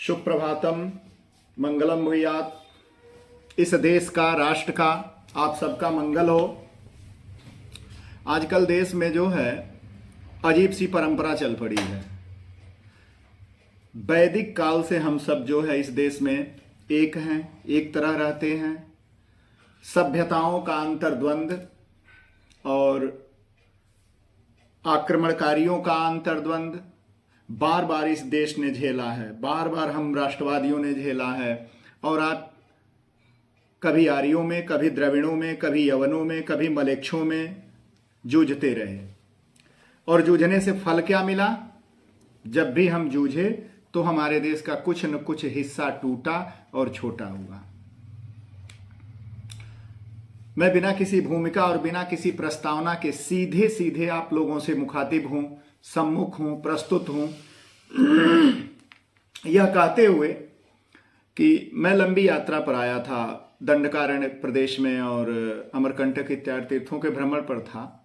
शुभ प्रभातम, मंगलम भूयात। इस देश का, राष्ट्र का, आप सबका मंगल हो। आजकल देश में जो है अजीब सी परंपरा चल पड़ी है। वैदिक काल से हम सब जो है इस देश में एक हैं, एक तरह रहते हैं। सभ्यताओं का अंतर्द्वंद और आक्रमणकारियों का अंतर्द्वंद बार बार इस देश ने झेला है, बार बार हम राष्ट्रवादियों ने झेला है। और आप कभी आर्यों में, कभी द्रविड़ों में, कभी यवनों में, कभी मलेच्छों में जूझते रहे। और जूझने से फल क्या मिला? जब भी हम जूझे तो हमारे देश का कुछ न कुछ हिस्सा टूटा और छोटा हुआ। मैं बिना किसी भूमिका और बिना किसी प्रस्तावना के सीधे सीधे आप लोगों से मुखातिब हूं, सम्मुख हूं, प्रस्तुत हूं, यह कहते हुए कि मैं लंबी यात्रा पर आया था, दंडकारण्य प्रदेश में और अमरकंटक इत्यादि तीर्थों के भ्रमण पर था।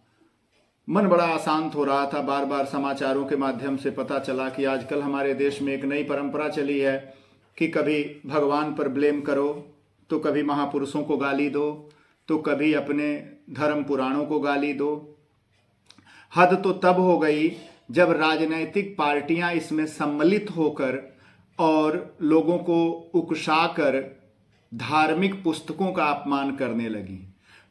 मन बड़ा अशांत हो रहा था। बार बार समाचारों के माध्यम से पता चला कि आजकल हमारे देश में एक नई परंपरा चली है कि कभी भगवान पर ब्लेम करो, तो कभी महापुरुषों को गाली दो, तो कभी अपने धर्म पुराणों को गाली दो। हद तो तब हो गई जब राजनैतिक पार्टियां इसमें सम्मिलित होकर और लोगों को उकसाकर धार्मिक पुस्तकों का अपमान करने लगी।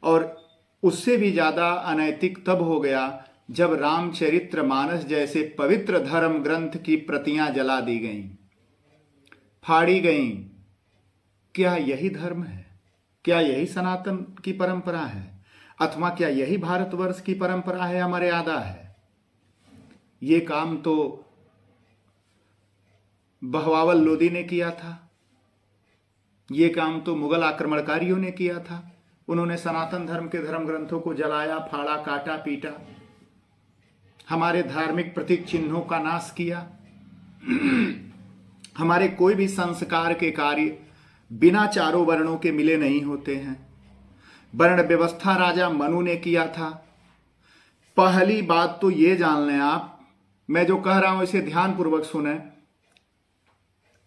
और उससे भी ज़्यादा अनैतिक तब हो गया जब रामचरितमानस जैसे पवित्र धर्म ग्रंथ की प्रतियां जला दी गईं, फाड़ी गईं। क्या यही धर्म है? क्या यही सनातन की परंपरा है? अथवा क्या यही भारतवर्ष की परंपरा है या मर्यादा है? ये काम तो बहवावल लोदी ने किया था। ये काम तो मुगल आक्रमणकारियों ने किया था। उन्होंने सनातन धर्म के धर्म ग्रंथों को जलाया, फाड़ा, काटा, पीटा, हमारे धार्मिक प्रतीक चिन्हों का नाश किया। हमारे कोई भी संस्कार के कार्य बिना चारों वर्णों के मिले नहीं होते हैं। वर्ण व्यवस्था राजा मनु ने किया था। पहली बात तो ये जान लें आप, मैं जो कह रहा हूं इसे ध्यानपूर्वक सुने।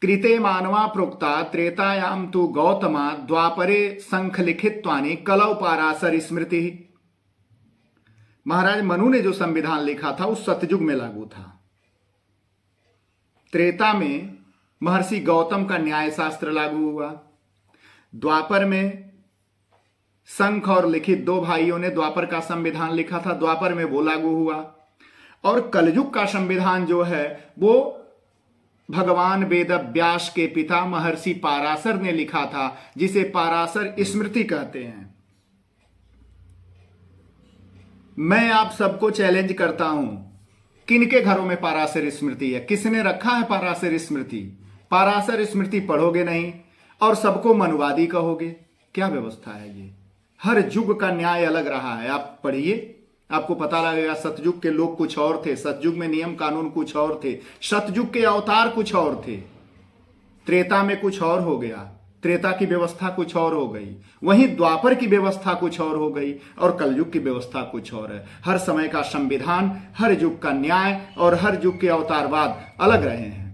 कृते मानवा प्रोक्ता त्रेतायाम तु गौतमा द्वापरे संखलिखित्वानि कलौ पाराशर स्मृति। महाराज मनु ने जो संविधान लिखा था उस सतयुग में लागू था। त्रेता में महर्षि गौतम का न्याय शास्त्र लागू हुआ। द्वापर में संख और लिखित दो भाइयों ने द्वापर का संविधान लिखा था, द्वापर में वो लागू हुआ। और कलयुग का संविधान जो है वो भगवान वेद व्यास के पिता महर्षि पाराशर ने लिखा था, जिसे पाराशर स्मृति कहते हैं। मैं आप सबको चैलेंज करता हूं, किनके घरों में पाराशर स्मृति है? किसने रखा है पाराशर स्मृति? पाराशर स्मृति पढ़ोगे नहीं और सबको मनुवादी कहोगे। क्या व्यवस्था है ये? हर युग का न्याय अलग रहा है। आप पढ़िए, आपको पता लगेगा। सतयुग के लोग कुछ और थे, सतयुग में नियम कानून कुछ और थे, सतयुग के अवतार कुछ और थे। त्रेता में कुछ और हो गया, त्रेता की व्यवस्था कुछ और हो गई, वहीं द्वापर की व्यवस्था कुछ और हो गई और कलयुग की व्यवस्था कुछ और है। हर समय का संविधान, हर युग का न्याय और हर युग के अवतारवाद अलग रहे हैं,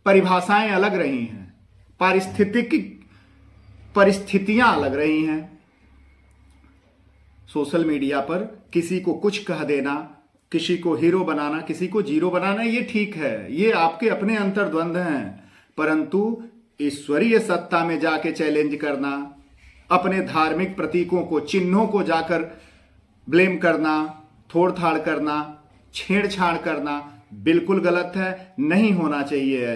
परिभाषाएं अलग रही हैं, पारिस्थितिक परिस्थितियां अलग रही हैं। सोशल मीडिया पर किसी को कुछ कह देना, किसी को हीरो बनाना, किसी को जीरो बनाना, ये ठीक है, ये आपके अपने अंतर्द्वंद हैं। परंतु ईश्वरीय सत्ता में जाके चैलेंज करना, अपने धार्मिक प्रतीकों को, चिन्हों को जाकर ब्लेम करना, थोड़ थाड़ करना, छेड़छाड़ करना बिल्कुल गलत है। नहीं होना चाहिए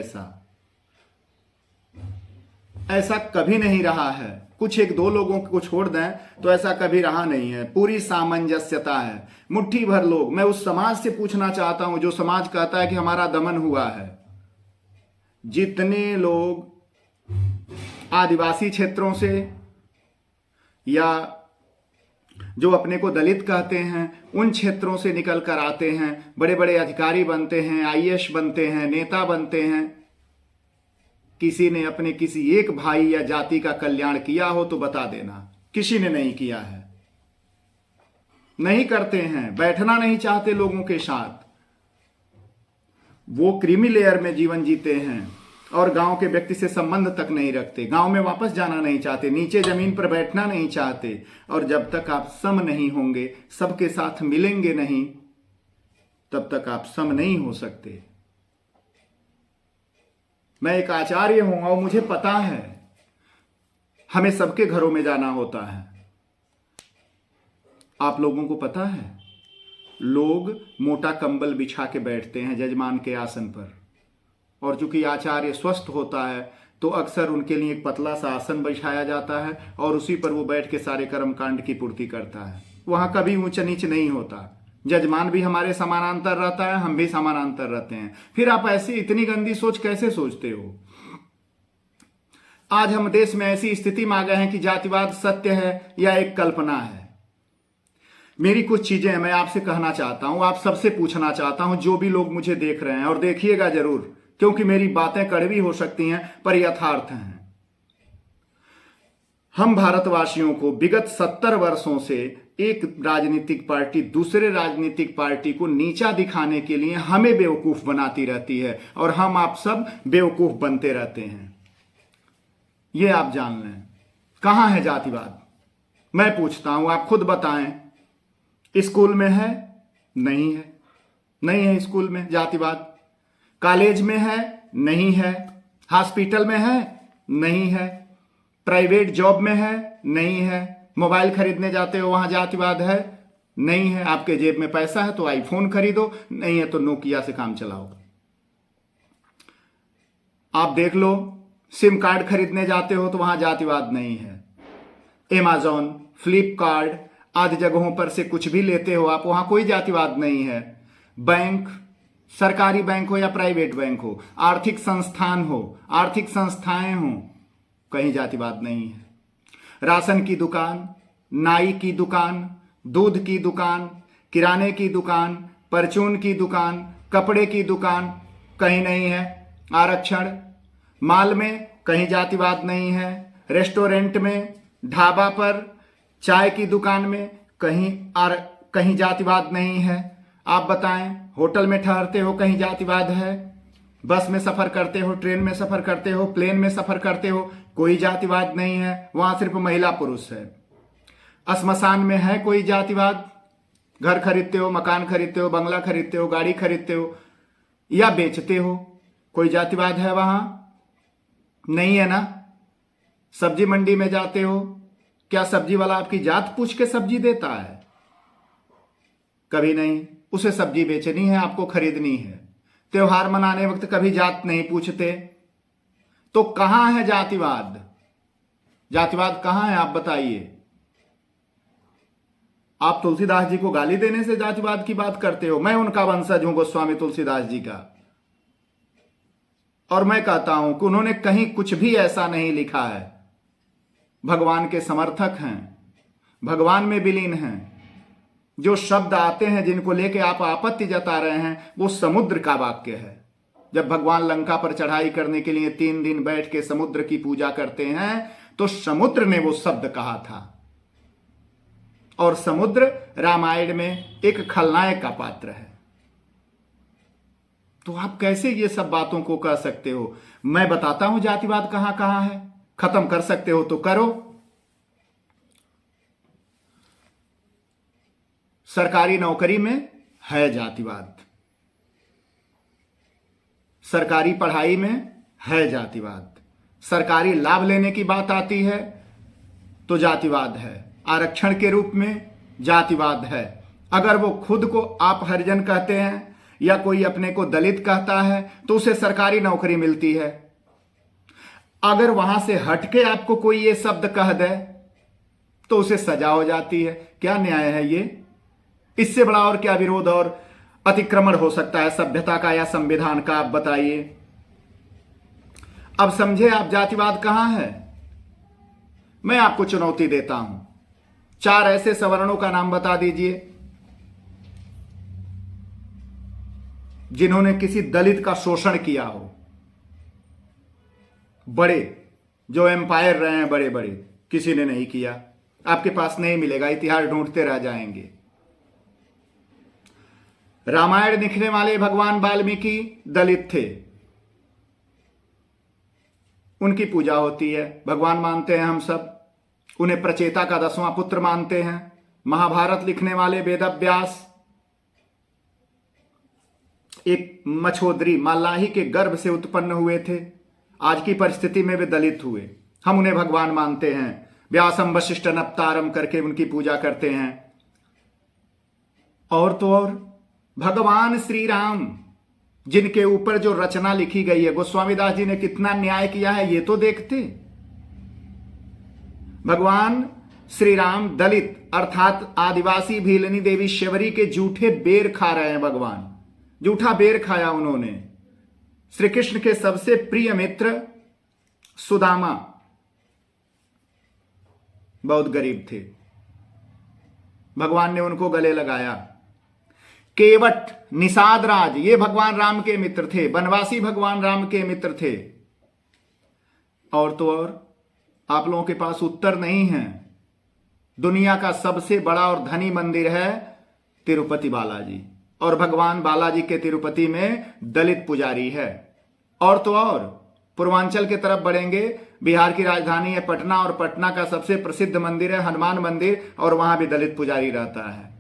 ऐसा कभी नहीं रहा है। कुछ एक दो लोगों को छोड़ दें तो ऐसा कभी रहा नहीं है। पूरी सामंजस्यता है। मुट्ठी भर लोग, मैं उस समाज से पूछना चाहता हूं जो समाज कहता है कि हमारा दमन हुआ है। जितने लोग आदिवासी क्षेत्रों से या जो अपने को दलित कहते हैं उन क्षेत्रों से निकल कर आते हैं, बड़े बड़े अधिकारी बनते हैं, आईएएस बनते हैं, नेता बनते हैं, किसी ने अपने किसी एक भाई या जाति का कल्याण किया हो तो बता देना। किसी ने नहीं किया है, नहीं करते हैं, बैठना नहीं चाहते लोगों के साथ। वो क्रीमी लेयर में जीवन जीते हैं। और गांव के व्यक्ति से संबंध तक नहीं रखते, गांव में वापस जाना नहीं चाहते, नीचे जमीन पर बैठना नहीं चाहते। और जब तक आप सम नहीं होंगे, सबके साथ मिलेंगे नहीं, तब तक आप सम नहीं हो सकते। मैं एक आचार्य हूं और मुझे पता है हमें सबके घरों में जाना होता है। आप लोगों को पता है, लोग मोटा कंबल बिछा के बैठते हैं जजमान के आसन पर, और चूंकि आचार्य स्वस्थ होता है तो अक्सर उनके लिए एक पतला सा आसन बिछाया जाता है और उसी पर वो बैठ के सारे कर्म कांड की पूर्ति करता है। वहां कभी ऊंच नीच नहीं होता। जजमान भी हमारे समानांतर रहता है, हम भी समानांतर रहते हैं। फिर आप ऐसी इतनी गंदी सोच कैसे सोचते हो? आज हम देश में ऐसी स्थिति में आ गए हैं कि जातिवाद सत्य है या एक कल्पना है। मेरी कुछ चीजें मैं आपसे कहना चाहता हूं, आप सबसे पूछना चाहता हूं, जो भी लोग मुझे देख रहे हैं, और देखिएगा जरूर, क्योंकि मेरी बातें कड़वी हो सकती हैं पर यथार्थ हैं। हम भारतवासियों को विगत 70 वर्षों से एक राजनीतिक पार्टी दूसरे राजनीतिक पार्टी को नीचा दिखाने के लिए हमें बेवकूफ बनाती रहती है, और हम आप सब बेवकूफ बनते रहते हैं। ये आप जान लें। कहां है जातिवाद? मैं पूछता हूं, आप खुद बताएं। स्कूल में है? नहीं है। नहीं है स्कूल में जातिवाद। कॉलेज में है? नहीं है। हॉस्पिटल में है? नहीं है। प्राइवेट जॉब में है? नहीं है। मोबाइल खरीदने जाते हो, वहां जातिवाद है? नहीं है। आपके जेब में पैसा है तो आईफोन खरीदो, नहीं है तो नोकिया से काम चलाओ। आप देख लो, सिम कार्ड खरीदने जाते हो तो वहां जातिवाद नहीं है। Amazon, फ्लिपकार्ट आदि जगहों पर से कुछ भी लेते हो आप, वहां कोई जातिवाद नहीं है। बैंक, सरकारी बैंक हो या प्राइवेट बैंक हो, आर्थिक संस्थान हो, आर्थिक संस्थाएं हो, कहीं जातिवाद नहीं है। राशन की दुकान, नाई की दुकान, दूध की दुकान, किराने की दुकान, परचून की दुकान, कपड़े की दुकान, कहीं नहीं है आरक्षण। माल में कहीं जातिवाद नहीं है। रेस्टोरेंट में, ढाबा पर, चाय की दुकान में कहीं जातिवाद नहीं है। आप बताएं, होटल में ठहरते हो, कहीं जातिवाद है? बस में सफर करते हो, ट्रेन में सफर करते हो, प्लेन में सफर करते हो, कोई जातिवाद नहीं है, वहां सिर्फ महिला पुरुष है। श्मशान में है कोई जातिवाद? घर खरीदते हो, मकान खरीदते हो, बंगला खरीदते हो, गाड़ी खरीदते हो या बेचते हो, कोई जातिवाद है वहां? नहीं है ना। सब्जी मंडी में जाते हो, क्या सब्जी वाला आपकी जात पूछ के सब्जी देता है? कभी नहीं। उसे सब्जी बेचनी है, आपको खरीदनी है। त्योहार मनाने वक्त कभी जात नहीं पूछते। तो कहां है जातिवाद? जातिवाद कहां है आप बताइए। आप तुलसीदास जी को गाली देने से जातिवाद की बात करते हो। मैं उनका वंशज हूं, गोस्वामी तुलसीदास जी का, और मैं कहता हूं कि उन्होंने कहीं कुछ भी ऐसा नहीं लिखा है। भगवान के समर्थक हैं, भगवान में विलीन हैं। जो शब्द आते हैं जिनको लेके आप आपत्ति जता रहे हैं, वो समुद्र का वाक्य है। जब भगवान लंका पर चढ़ाई करने के लिए 3 दिन बैठ के समुद्र की पूजा करते हैं, तो समुद्र ने वो शब्द कहा था। और समुद्र रामायण में एक खलनायक का पात्र है। तो आप कैसे ये सब बातों को कह सकते हो? मैं बताता हूं जातिवाद कहां कहां है। खत्म कर सकते हो तो करो। सरकारी नौकरी में है जातिवाद, सरकारी पढ़ाई में है जातिवाद, सरकारी लाभ लेने की बात आती है तो जातिवाद है। आरक्षण के रूप में जातिवाद है। अगर वो खुद को आप हरिजन कहते हैं या कोई अपने को दलित कहता है तो उसे सरकारी नौकरी मिलती है। अगर वहां से हटके आपको कोई ये शब्द कह दे तो उसे सजा हो जाती है। क्या न्याय है ये? इससे बड़ा और क्या विरोध और अतिक्रमण हो सकता है सभ्यता का या संविधान का? आप बताइए। अब समझे आप जातिवाद कहां है? मैं आपको चुनौती देता हूं, 4 ऐसे सवर्णों का नाम बता दीजिए जिन्होंने किसी दलित का शोषण किया हो। बड़े जो एम्पायर रहे हैं, बड़े बड़े, किसी ने नहीं किया। आपके पास नहीं मिलेगा, इतिहास ढूंढते रह जाएंगे। रामायण लिखने वाले भगवान वाल्मीकि दलित थे। उनकी पूजा होती है, भगवान मानते हैं हम सब। उन्हें प्रचेता का 10वां पुत्र मानते हैं। महाभारत लिखने वाले वेदव्यास एक मछोदरी मालाही के गर्भ से उत्पन्न हुए थे। आज की परिस्थिति में वे दलित हुए। हम उन्हें भगवान मानते हैं। व्यासम वशिष्ठ नप्तारम करके उनकी पूजा करते हैं। और तो और भगवान श्री राम, जिनके ऊपर जो रचना लिखी गई है, गोस्वामी दास जी ने कितना न्याय किया है ये तो देखते। भगवान श्री राम दलित अर्थात आदिवासी भीलनी देवी शबरी के जूठे बेर खा रहे हैं। भगवान जूठा बेर खाया उन्होंने। श्री कृष्ण के सबसे प्रिय मित्र सुदामा बहुत गरीब थे, भगवान ने उनको गले लगाया। केवट निषाद राज ये भगवान राम के मित्र थे, बनवासी भगवान राम के मित्र थे। और तो और आप लोगों के पास उत्तर नहीं है। दुनिया का सबसे बड़ा और धनी मंदिर है तिरुपति बालाजी, और भगवान बालाजी के तिरुपति में दलित पुजारी है। और तो और पूर्वांचल के तरफ बढ़ेंगे, बिहार की राजधानी है पटना, और पटना का सबसे प्रसिद्ध मंदिर है हनुमान मंदिर, और वहां भी दलित पुजारी रहता है।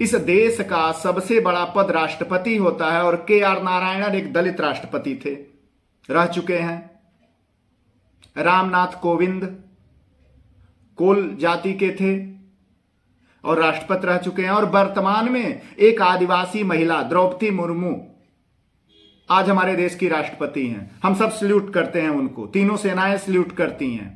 इस देश का सबसे बड़ा पद राष्ट्रपति होता है, और के.आर. नारायणन एक दलित राष्ट्रपति थे, रह चुके हैं। रामनाथ कोविंद कोल जाति के थे और राष्ट्रपति रह चुके हैं। और वर्तमान में एक आदिवासी महिला द्रौपदी मुर्मू आज हमारे देश की राष्ट्रपति हैं। हम सब सल्यूट करते हैं उनको, तीनों सेनाएं सल्यूट करती हैं।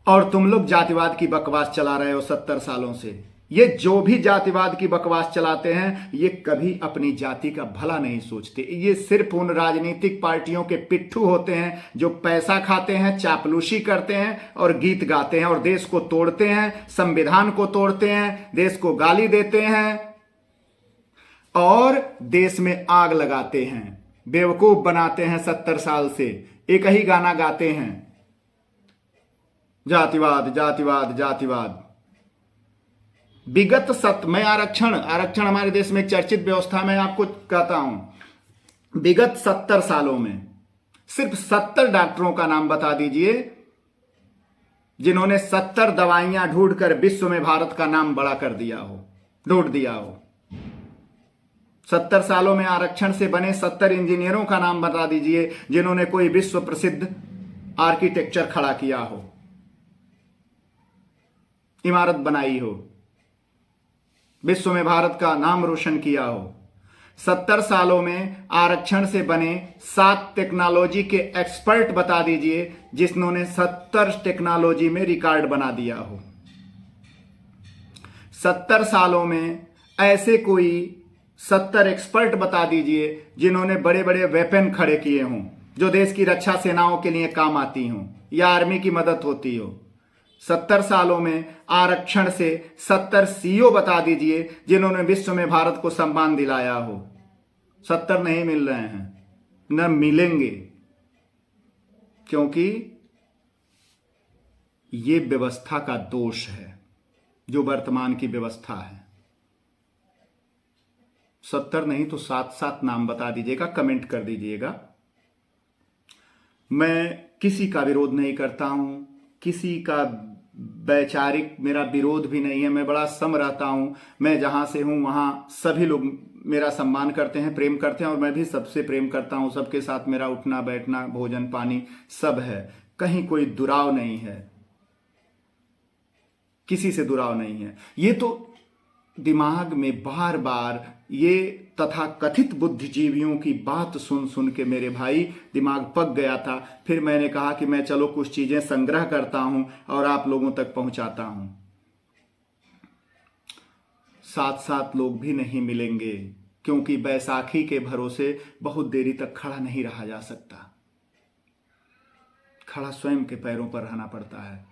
और तुम लोग जातिवाद की बकवास चला रहे हो 70 सालों से। ये जो भी जातिवाद की बकवास चलाते हैं ये कभी अपनी जाति का भला नहीं सोचते। ये सिर्फ उन राजनीतिक पार्टियों के पिट्ठू होते हैं जो पैसा खाते हैं, चापलूसी करते हैं और गीत गाते हैं, और देश को तोड़ते हैं, संविधान को तोड़ते हैं, देश को गाली देते हैं और देश में आग लगाते हैं, बेवकूफ बनाते हैं। 70 साल से एक ही गाना गाते हैं, जातिवाद जातिवाद जातिवाद। विगत मैं आरक्षण हमारे देश में एक चर्चित व्यवस्था में आपको कहता हूं। विगत 70 सालों में सिर्फ 70 डॉक्टरों का नाम बता दीजिए जिन्होंने 70 दवाइयां ढूंढकर विश्व में भारत का नाम बड़ा कर दिया हो, ढूंढ दिया हो। 70 सालों में आरक्षण से बने 70 इंजीनियरों का नाम बता दीजिए जिन्होंने कोई विश्व प्रसिद्ध आर्किटेक्चर खड़ा किया हो, इमारत बनाई हो, विश्व में भारत का नाम रोशन किया हो। 70 सालों में आरक्षण से बने 7 टेक्नोलॉजी के एक्सपर्ट बता दीजिए जिन्होंने 70 टेक्नोलॉजी में रिकॉर्ड बना दिया हो। 70 सालों में ऐसे कोई 70 एक्सपर्ट बता दीजिए जिन्होंने बड़े बड़े वेपन खड़े किए हों जो देश की रक्षा सेनाओं के लिए काम आती हों या आर्मी की मदद होती हो। 70 सालों में आरक्षण से 70 सीईओ बता दीजिए जिन्होंने विश्व में भारत को सम्मान दिलाया हो। 70 नहीं मिल रहे हैं, न मिलेंगे, क्योंकि ये व्यवस्था का दोष है जो वर्तमान की व्यवस्था है। 70 नहीं तो 7 नाम बता दीजिएगा, कमेंट कर दीजिएगा। मैं किसी का विरोध नहीं करता हूं, किसी का वैचारिक मेरा विरोध भी नहीं है। मैं बड़ा सम रहता हूं। मैं जहां से हूं वहां सभी लोग मेरा सम्मान करते हैं, प्रेम करते हैं, और मैं भी सबसे प्रेम करता हूं। सबके साथ मेरा उठना बैठना, भोजन पानी सब है, कहीं कोई दुराव नहीं है, किसी से दुराव नहीं है। ये तो दिमाग में बार बार ये तथा कथित बुद्धिजीवियों की बात सुन सुन के मेरे भाई दिमाग पक गया था। फिर मैंने कहा कि मैं चलो कुछ चीजें संग्रह करता हूं और आप लोगों तक पहुंचाता हूं। 7 लोग भी नहीं मिलेंगे, क्योंकि बैसाखी के भरोसे बहुत देरी तक खड़ा नहीं रहा जा सकता। खड़ा स्वयं के पैरों पर रहना पड़ता है।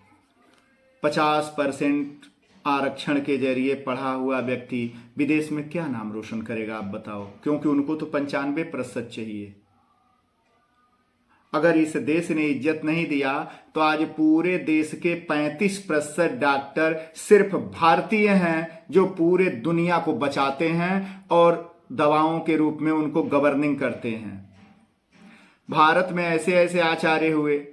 50% आरक्षण के जरिए पढ़ा हुआ व्यक्ति विदेश में क्या नाम रोशन करेगा, आप बताओ? क्योंकि उनको तो 95% चाहिए। अगर इस देश ने इज्जत नहीं दिया तो आज पूरे देश के 35% डॉक्टर सिर्फ भारतीय हैं जो पूरे दुनिया को बचाते हैं और दवाओं के रूप में उनको गवर्निंग करते हैं। भारत में ऐसे ऐसे आचार्य हुए।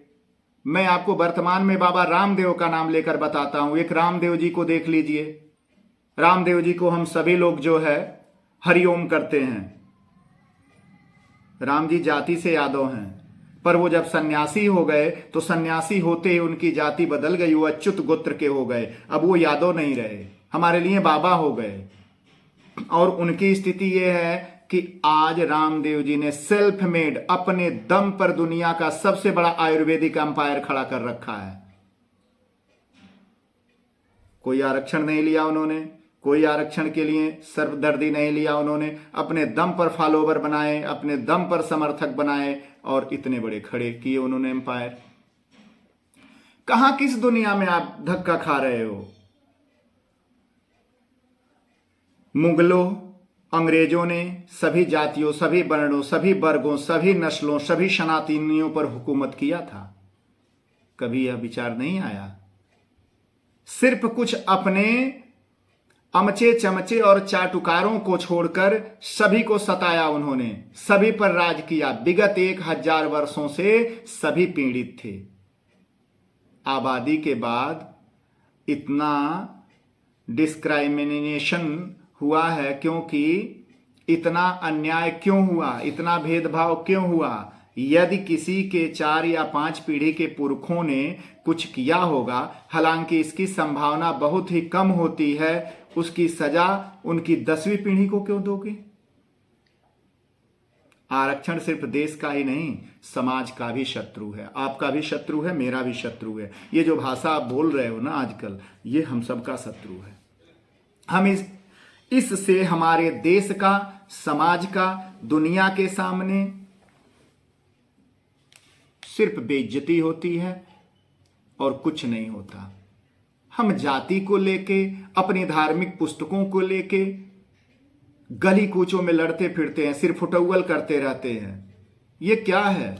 मैं आपको वर्तमान में बाबा रामदेव का नाम लेकर बताता हूं। एक रामदेव जी को देख लीजिए। रामदेव जी को हम सभी लोग जो है हरिओम करते हैं। राम जी जाति से यादव हैं, पर वो जब सन्यासी हो गए तो सन्यासी होते ही उनकी जाति बदल गई, वो अच्युत गोत्र के हो गए। अब वो यादव नहीं रहे, हमारे लिए बाबा हो गए। और उनकी स्थिति ये है कि आज रामदेव जी ने सेल्फ मेड अपने दम पर दुनिया का सबसे बड़ा आयुर्वेदिक अंपायर खड़ा कर रखा है। कोई आरक्षण नहीं लिया उन्होंने, कोई आरक्षण के लिए सर्वदर्दी नहीं लिया उन्होंने। अपने दम पर फॉलोवर बनाए, अपने दम पर समर्थक बनाए और इतने बड़े खड़े किए उन्होंने एम्पायर। कहां किस दुनिया में आप धक्का खा रहे हो? मुगलों, अंग्रेजों ने सभी जातियों, सभी वर्णों, सभी वर्गों, सभी नस्लों, सभी सनातनियों पर हुकूमत किया था। कभी यह विचार नहीं आया? सिर्फ कुछ अपने अमचे चमचे और चाटुकारों को छोड़कर सभी को सताया उन्होंने, सभी पर राज किया। विगत 1000 वर्षों से सभी पीड़ित थे। आबादी के बाद इतना डिस्क्राइमिनेशन हुआ है, क्योंकि इतना अन्याय क्यों हुआ, इतना भेदभाव क्यों हुआ? यदि किसी के 4 या 5 पीढ़ी के पुरखों ने कुछ किया होगा, हालांकि इसकी संभावना बहुत ही कम होती है, उसकी सजा उनकी 10वीं पीढ़ी को क्यों दोगे? आरक्षण सिर्फ देश का ही नहीं, समाज का भी शत्रु है। आपका भी शत्रु है, मेरा भी शत्रु है। ये जो भाषा आप बोल रहे हो ना आजकल, ये हम सबका शत्रु है। हम इससे हमारे देश का, समाज का, दुनिया के सामने सिर्फ बेइज्जती होती है और कुछ नहीं होता। हम जाति को लेके, अपनी धार्मिक पुस्तकों को लेके गली कूचों में लड़ते फिरते हैं, सिर्फ फुटौल करते रहते हैं। ये क्या है?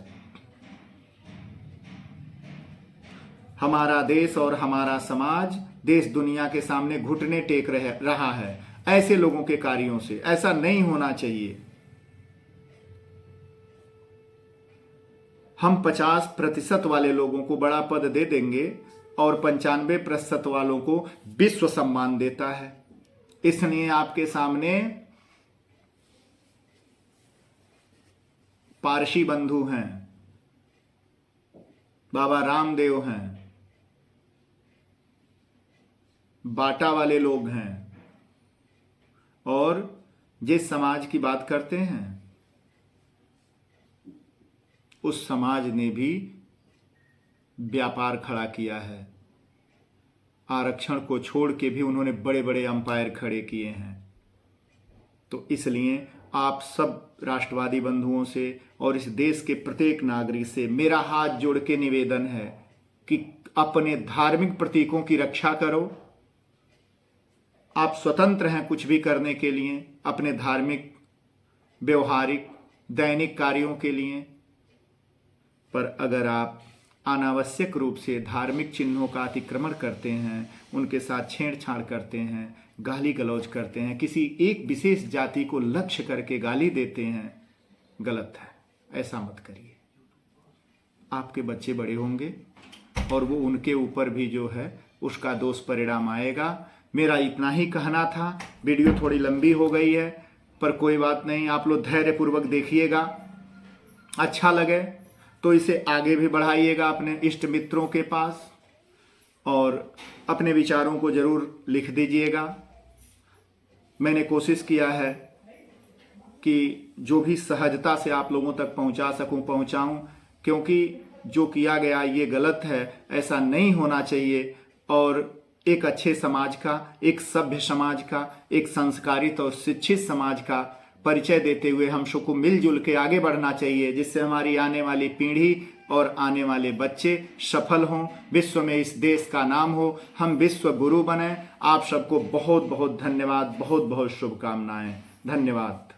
हमारा देश और हमारा समाज देश दुनिया के सामने घुटने टेक रहा है ऐसे लोगों के कार्यों से। ऐसा नहीं होना चाहिए। हम 50% वाले लोगों को बड़ा पद दे देंगे और 95% वालों को विश्व सम्मान देता है। इसलिए आपके सामने पारसी बंधु हैं, बाबा रामदेव हैं, बाटा वाले लोग हैं, और जिस समाज की बात करते हैं उस समाज ने भी व्यापार खड़ा किया है। आरक्षण को छोड़ के भी उन्होंने बड़े बड़े अंपायर खड़े किए हैं। तो इसलिए आप सब राष्ट्रवादी बंधुओं से और इस देश के प्रत्येक नागरिक से मेरा हाथ जोड़ के निवेदन है कि अपने धार्मिक प्रतीकों की रक्षा करो। आप स्वतंत्र हैं कुछ भी करने के लिए, अपने धार्मिक, व्यवहारिक, दैनिक कार्यों के लिए, पर अगर आप अनावश्यक रूप से धार्मिक चिन्हों का अतिक्रमण करते हैं, उनके साथ छेड़छाड़ करते हैं, गाली गलौज करते हैं, किसी एक विशेष जाति को लक्ष्य करके गाली देते हैं, गलत है। ऐसा मत करिए। आपके बच्चे बड़े होंगे और वो उनके ऊपर भी जो है उसका दोष परिणाम आएगा। मेरा इतना ही कहना था। वीडियो थोड़ी लंबी हो गई है, पर कोई बात नहीं, आप लोग धैर्यपूर्वक देखिएगा। अच्छा लगे तो इसे आगे भी बढ़ाइएगा अपने इष्ट मित्रों के पास, और अपने विचारों को जरूर लिख दीजिएगा। मैंने कोशिश किया है कि जो भी सहजता से आप लोगों तक पहुंचा सकूं पहुंचाऊं, क्योंकि जो किया गया ये गलत है, ऐसा नहीं होना चाहिए। और एक अच्छे समाज का, एक सभ्य समाज का, एक संस्कारित और शिक्षित समाज का परिचय देते हुए हम सबको मिलजुल के आगे बढ़ना चाहिए, जिससे हमारी आने वाली पीढ़ी और आने वाले बच्चे सफल हों, विश्व में इस देश का नाम हो, हम विश्व गुरु बने। आप सबको बहुत बहुत धन्यवाद, बहुत बहुत शुभकामनाएं। धन्यवाद।